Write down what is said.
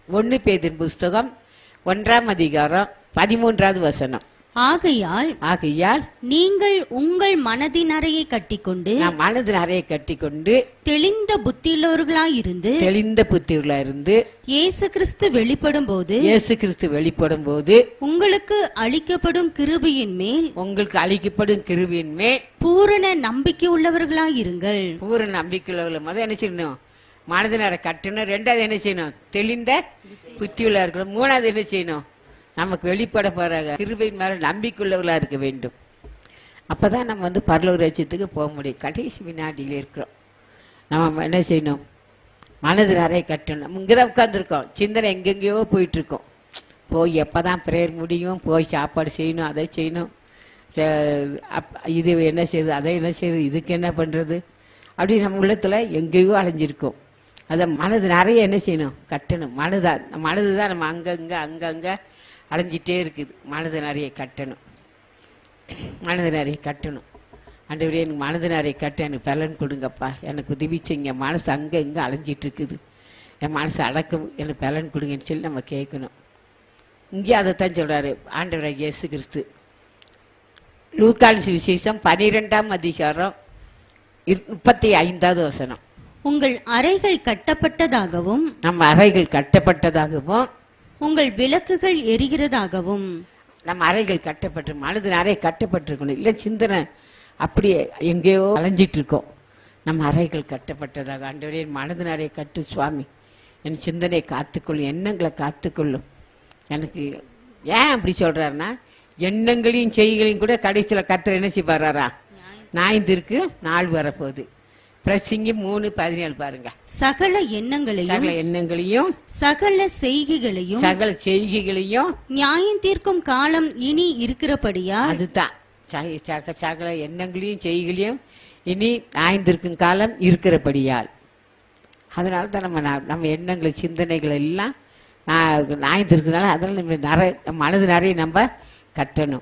1 பேதுரு புஸ்தகம் 1ஆம் அதிகாரம் 13வது வசனம். ஆகையால் நீங்கள் உங்கள் மனதின் அறையை கட்டிக்கொண்டு, நான் மனதின் அறையை கட்டிக்கொண்டு தெளிந்த புத்தியுள்ளவர்களாயிருந்து இயேசு கிறிஸ்து வெளிப்படும் போது உங்களுக்கு அளிக்கப்படும் கிருபையின் மேல் பூரண நம்பிக்கை உள்ளவர்களாயிருங்கள். பூரண நம்பிக்கை உள்ளவர்கள் முதல் என்ன செய்யணும்? மனதின் அறை கட்டணும். 2வது என்ன செய்யணும்? தெளிந்த புத்தியுள்ளவர்கள். 3வது என்ன செய்யணும்? நமக்கு வெளிப்பட போற கிருபையின் மேல நம்பிக்கையுள்ளவர்களா இருக்க வேண்டும். அப்பதான் நம்ம பரலோக ராஜ்யத்துக்கு போக முடியும். கடைசி வினாடியில் இருக்கிறோம். நம்ம என்ன செய்யணும்? மனது நிறைய கட்டணும். இங்கதான் உட்கார்ந்துருக்கோம், சிந்தனை எங்கெங்கயோ போயிட்டு இருக்கோம். போய் எப்பதான் பிரேயர் முடியும், போய் சாப்பாடு செய்யணும், அதை செய்யணும், இது என்ன செய்யுது, அதை என்ன செய்யுது, இதுக்கு என்ன பண்றது, அப்படி நம்ம உள்ளத்துல எங்கேயோ அலைஞ்சிருக்கோம். அதை மனது நிறைய என்ன செய்யணும்? கட்டணும். மனதுதான் நம்ம அங்கங்க அலைஞ்சிட்டே இருக்குது. மனது நிறைய கட்டணும். ஆண்டவரே, எனக்கு மனது நிறைய கட்ட எனக்கு பலன் கொடுங்கப்பா, எனக்கு உதவி செய்யுங்க. மனசு அங்கே இங்கே அலைஞ்சிட்டு இருக்குது, என் மனசு அடக்கம், எனக்கு பலன் கொடுங்கன்னு சொல்லி நம்ம கேட்கணும். இங்கே அதைத்தான் சொல்றாரு ஆண்டவராகிய இயேசு கிறிஸ்து. லூக்காவின் சுவிசேஷம் 12ஆம் அதிகாரம் 35வது வசனம். உங்கள் அறைகள் கட்டப்பட்டதாகவும், நம்ம அறைகள் கட்டப்பட்டதாகவும், உங்கள் விளக்குகள் எரிகிறதாகவும். நம்ம அறைகள் கட்டப்பட்டு மனது அறை கட்டப்பட்டிருக்கணும். இல்லை சிந்தனை அப்படியே எங்கேயோ அலைஞ்சிட்டு இருக்கோம். நம்ம அறைகள் கட்டப்பட்டதாக. ஆண்டவரே, மனது நிறைய கட்டு சுவாமி, என் சிந்தனையை காத்துக்கொள்ளும், எண்ணங்களை காத்துக்கொள்ளும். எனக்கு ஏன் அப்படி சொல்றாருன்னா, எண்ணங்களையும் செய்களையும் கூட கடைசியில் கர்த்தர் என்ன செய்வாரா? நாய்ந்திருக்கு நாள் வரப்போகுது. பிரசங்கி 3:17 பாருங்க. சகல எண்ணங்களையும் சகல செய்கைகளையும் நியாயம் தீர்க்கும் காலம் இனி இருக்கிறபடியா. அதுதான் சகல எண்ணங்களையும் செய்களையும் இனி நியாயந்திருக்கும் காலம் இருக்கிறபடியால். அதனால தான் நம்ம எண்ணங்கள் சிந்தனைகள் எல்லாம் நியாயந்திருக்கிறதுனால அதனால நம்ம மனது நிறைய நம்ம கட்டணும்.